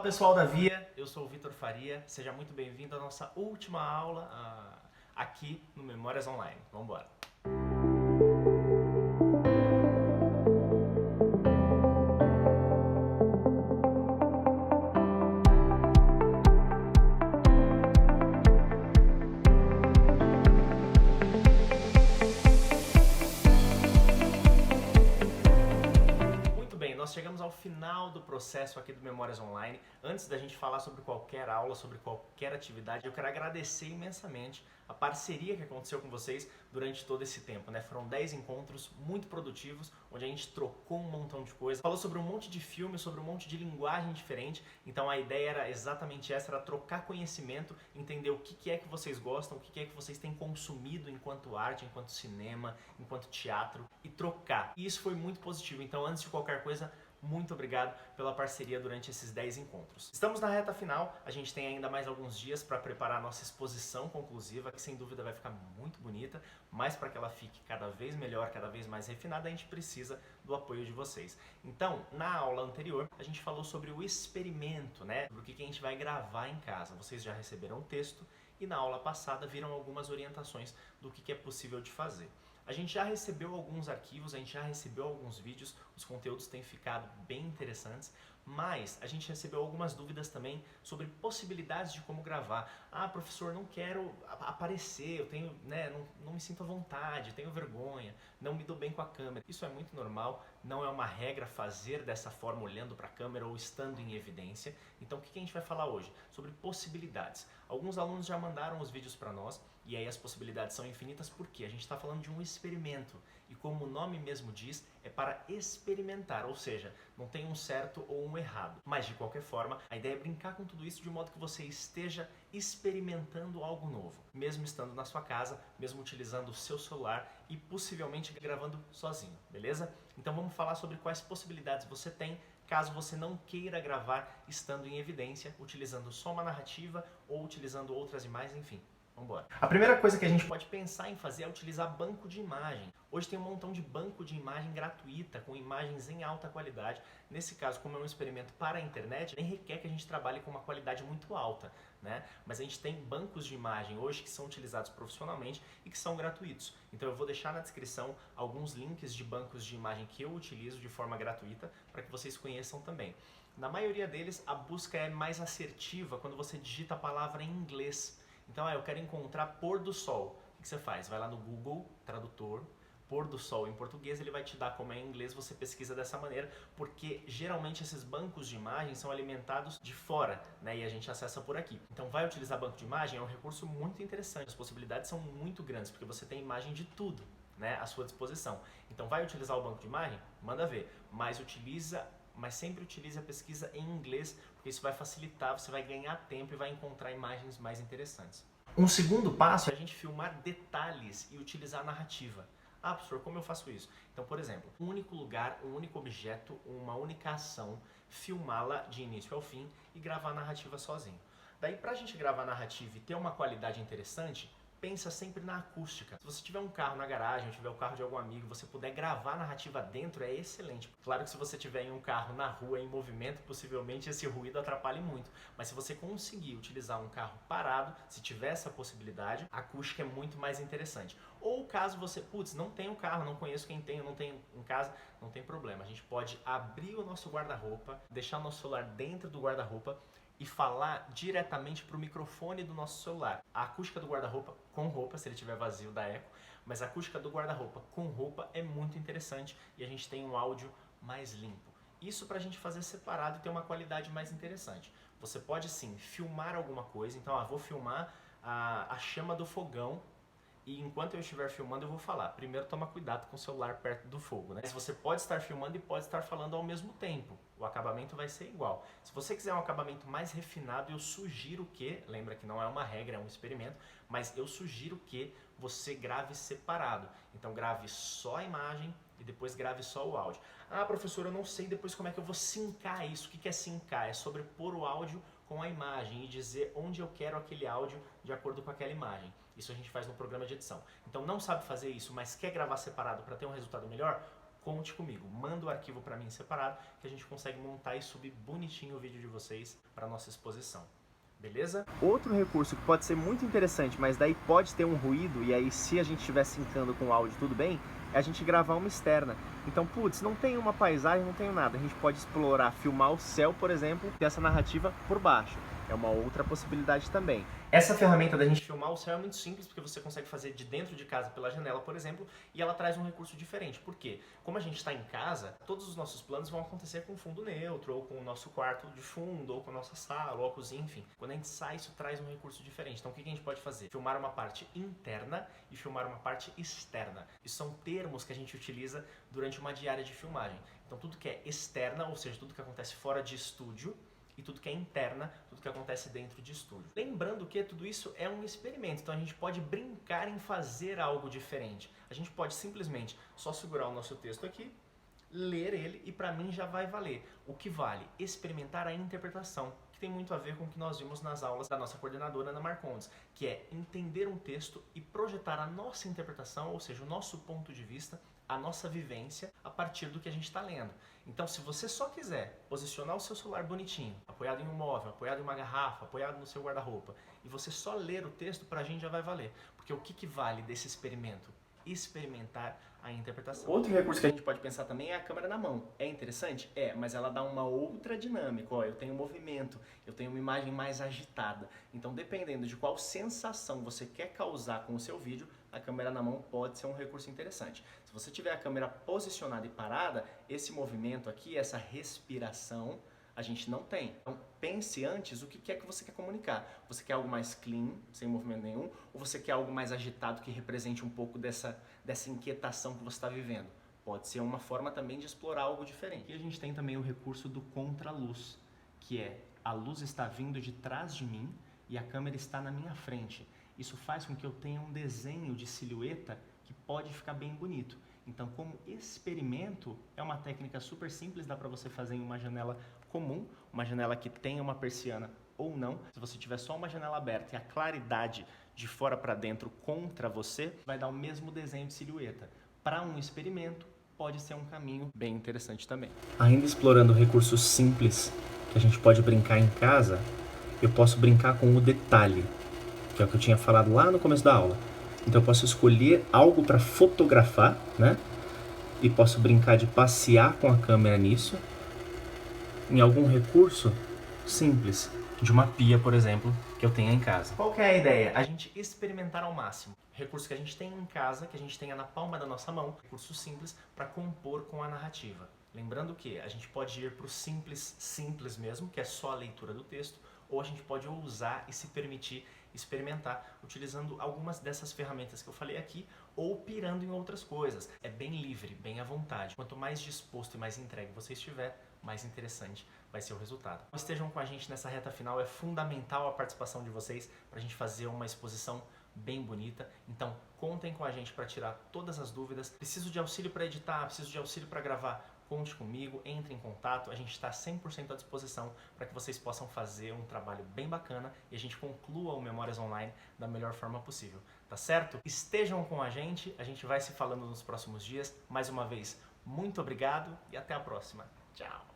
pessoal da Via, eu sou o Vitor Faria, seja muito bem-vindo à nossa última aula aqui no Memórias Online. Vamos embora! Nós chegamos ao final do processo aqui do Memórias Online. Antes da gente falar sobre qualquer aula, sobre qualquer atividade, eu quero agradecer imensamente a parceria que aconteceu com vocês durante todo esse tempo, né? Foram 10 encontros muito produtivos, onde a gente trocou um montão de coisa, falou sobre um monte de filmes, sobre um monte de linguagem diferente. Então a ideia era exatamente essa, era trocar conhecimento, entender o que é que vocês gostam, o que é que vocês têm consumido enquanto arte, enquanto cinema, enquanto teatro, e trocar. E isso foi muito positivo. Então, antes de qualquer coisa, muito obrigado pela parceria durante esses 10 encontros. Estamos na reta final, a gente tem ainda mais alguns dias para preparar a nossa exposição conclusiva, que sem dúvida vai ficar muito bonita, mas para que ela fique cada vez melhor, cada vez mais refinada, a gente precisa do apoio de vocês. Então, na aula anterior, a gente falou sobre o experimento, né? Sobre o que a gente vai gravar em casa. Vocês já receberam o texto e na aula passada viram algumas orientações do que é possível de fazer. A gente já recebeu alguns arquivos, a gente já recebeu alguns vídeos, os conteúdos têm ficado bem interessantes, mas a gente recebeu algumas dúvidas também sobre possibilidades de como gravar. Ah, professor, não quero aparecer, eu tenho, não me sinto à vontade, tenho vergonha, não me dou bem com a câmera. Isso é muito normal, não é uma regra fazer dessa forma olhando para a câmera ou estando em evidência. Então o que a gente vai falar hoje? Sobre possibilidades. Alguns alunos já mandaram os vídeos para nós e aí as possibilidades são infinitas porque a gente está falando de um experimento e como o nome mesmo diz, é para experimentar, ou seja, não tem um certo ou um errado. Mas de qualquer forma, a ideia é brincar com tudo isso de modo que você esteja experimentando algo novo, mesmo estando na sua casa, mesmo utilizando o seu celular e possivelmente gravando sozinho, beleza? Então vamos falar sobre quais possibilidades você tem caso você não queira gravar estando em evidência, utilizando só uma narrativa ou utilizando outras imagens, enfim. Vamos embora. A primeira coisa que a gente pode pensar em fazer é utilizar banco de imagem. Hoje tem um montão de banco de imagem gratuita, com imagens em alta qualidade. Nesse caso, como é um experimento para a internet, nem requer que a gente trabalhe com uma qualidade muito alta, né? Mas a gente tem bancos de imagem hoje que são utilizados profissionalmente e que são gratuitos. Então eu vou deixar na descrição alguns links de bancos de imagem que eu utilizo de forma gratuita para que vocês conheçam também. Na maioria deles, a busca é mais assertiva quando você digita a palavra em inglês. Então, eu quero encontrar pôr do sol. O que você faz? Vai lá no Google, tradutor, pôr do sol em português, ele vai te dar como é em inglês, você pesquisa dessa maneira, porque geralmente esses bancos de imagens são alimentados de fora, né, e a gente acessa por aqui. Então, vai utilizar banco de imagem, é um recurso muito interessante, as possibilidades são muito grandes, porque você tem imagem de tudo, né, à sua disposição. Então, vai utilizar o banco de imagem? Manda ver, mas sempre utilize a pesquisa em inglês, porque isso vai facilitar, você vai ganhar tempo e vai encontrar imagens mais interessantes. Um segundo passo é a gente filmar detalhes e utilizar a narrativa. Ah, professor, como eu faço isso? Então, por exemplo, um único lugar, um único objeto, uma única ação, filmá-la de início ao fim e gravar a narrativa sozinho. Daí, pra gente gravar a narrativa e ter uma qualidade interessante, pensa sempre na acústica. Se você tiver um carro na garagem, ou tiver o carro de algum amigo, você puder gravar a narrativa dentro, é excelente. Claro que se você tiver em um carro na rua, em movimento, possivelmente esse ruído atrapalhe muito. Mas se você conseguir utilizar um carro parado, se tiver essa possibilidade, a acústica é muito mais interessante. Ou caso você, não tem um carro, não conheço quem tem, não tenho em casa, não tem problema. A gente pode abrir o nosso guarda-roupa, deixar o nosso celular dentro do guarda-roupa e falar diretamente para o microfone do nosso celular. A acústica do guarda-roupa com roupa, se ele estiver vazio, dá eco, mas a acústica do guarda-roupa com roupa é muito interessante e a gente tem um áudio mais limpo. Isso para a gente fazer separado e ter uma qualidade mais interessante. Você pode sim filmar alguma coisa, então vou filmar a chama do fogão. E enquanto eu estiver filmando, eu vou falar. Primeiro, toma cuidado com o celular perto do fogo, né? Mas você pode estar filmando e pode estar falando ao mesmo tempo. O acabamento vai ser igual. Se você quiser um acabamento mais refinado, eu sugiro que, lembra que não é uma regra, é um experimento, mas eu sugiro que você grave separado. Então grave só a imagem e depois grave só o áudio. Ah, professor, eu não sei depois como é que eu vou sincar isso. O que é sincar? É sobrepor o áudio com a imagem e dizer onde eu quero aquele áudio de acordo com aquela imagem. Isso a gente faz no programa de edição. Então não sabe fazer isso, mas quer gravar separado para ter um resultado melhor? conte comigo. Manda o arquivo para mim separado que a gente consegue montar e subir bonitinho o vídeo de vocês para nossa exposição. Beleza? Outro recurso que pode ser muito interessante, mas daí pode ter um ruído, e aí se a gente estiver sincando com o áudio tudo bem, é a gente gravar uma externa. Então, putz, não tem uma paisagem, não tem nada. A gente pode explorar, filmar o céu, por exemplo, ter essa narrativa por baixo. É uma outra possibilidade também. Essa ferramenta da gente filmar o céu é muito simples, porque você consegue fazer de dentro de casa pela janela, por exemplo, e ela traz um recurso diferente. Por quê? Como a gente está em casa, todos os nossos planos vão acontecer com fundo neutro, ou com o nosso quarto de fundo, ou com a nossa sala, ou a cozinha, enfim. Quando a gente sai, isso traz um recurso diferente. Então, o que a gente pode fazer? Filmar uma parte interna e filmar uma parte externa. Isso são termos que a gente utiliza durante uma diária de filmagem. Então, tudo que é externa, ou seja, tudo que acontece fora de estúdio, e tudo que é interna, tudo que acontece dentro de estúdio. Lembrando que tudo isso é um experimento, então a gente pode brincar em fazer algo diferente. A gente pode simplesmente só segurar o nosso texto aqui, ler ele e para mim já vai valer. O que vale? Experimentar a interpretação, que tem muito a ver com o que nós vimos nas aulas da nossa coordenadora Ana Marcondes, que é entender um texto e projetar a nossa interpretação, ou seja, o nosso ponto de vista, a nossa vivência a partir do que a gente está lendo. Então, se você só quiser posicionar o seu celular bonitinho, apoiado em um móvel, apoiado em uma garrafa, apoiado no seu guarda-roupa, e você só ler o texto, pra gente já vai valer. Porque o que vale desse experimento? Experimentar a interpretação. Outro recurso que a gente pode pensar também é a câmera na mão. É interessante? É, mas ela dá uma outra dinâmica. Ó, eu tenho movimento, eu tenho uma imagem mais agitada. Então, dependendo de qual sensação você quer causar com o seu vídeo, a câmera na mão pode ser um recurso interessante. Se você tiver a câmera posicionada e parada, esse movimento aqui, essa respiração, a gente não tem. Então pense antes o que é que você quer comunicar. Você quer algo mais clean, sem movimento nenhum, ou você quer algo mais agitado que represente um pouco dessa inquietação que você está vivendo? Pode ser uma forma também de explorar algo diferente. E a gente tem também o recurso do contraluz, que é a luz está vindo de trás de mim e a câmera está na minha frente. Isso faz com que eu tenha um desenho de silhueta que pode ficar bem bonito. Então, como experimento, é uma técnica super simples, dá para você fazer em uma janela comum, uma janela que tenha uma persiana ou não. Se você tiver só uma janela aberta e a claridade de fora para dentro contra você, vai dar o mesmo desenho de silhueta. Para um experimento, pode ser um caminho bem interessante também. Ainda explorando recursos simples que a gente pode brincar em casa, eu posso brincar com o detalhe, que é o que eu tinha falado lá no começo da aula. Então eu posso escolher algo para fotografar, né? E posso brincar de passear com a câmera nisso, em algum recurso simples, de uma pia, por exemplo, que eu tenha em casa. Qual que é a ideia? A gente experimentar ao máximo. Recurso que a gente tem em casa, que a gente tenha na palma da nossa mão, recurso simples para compor com a narrativa. Lembrando que a gente pode ir para o simples mesmo, que é só a leitura do texto, ou a gente pode ousar e se permitir experimentar utilizando algumas dessas ferramentas que eu falei aqui ou pirando em outras coisas. É bem livre, bem à vontade. Quanto mais disposto e mais entregue você estiver, mais interessante vai ser o resultado. Estejam com a gente nessa reta final, é fundamental a participação de vocês para a gente fazer uma exposição bem bonita. Então contem com a gente para tirar todas as dúvidas. Preciso de auxílio para editar, preciso de auxílio para gravar. Conte comigo, entre em contato, a gente está 100% à disposição para que vocês possam fazer um trabalho bem bacana e a gente conclua o Memórias Online da melhor forma possível, tá certo? Estejam com a gente vai se falando nos próximos dias. Mais uma vez, muito obrigado e até a próxima. Tchau!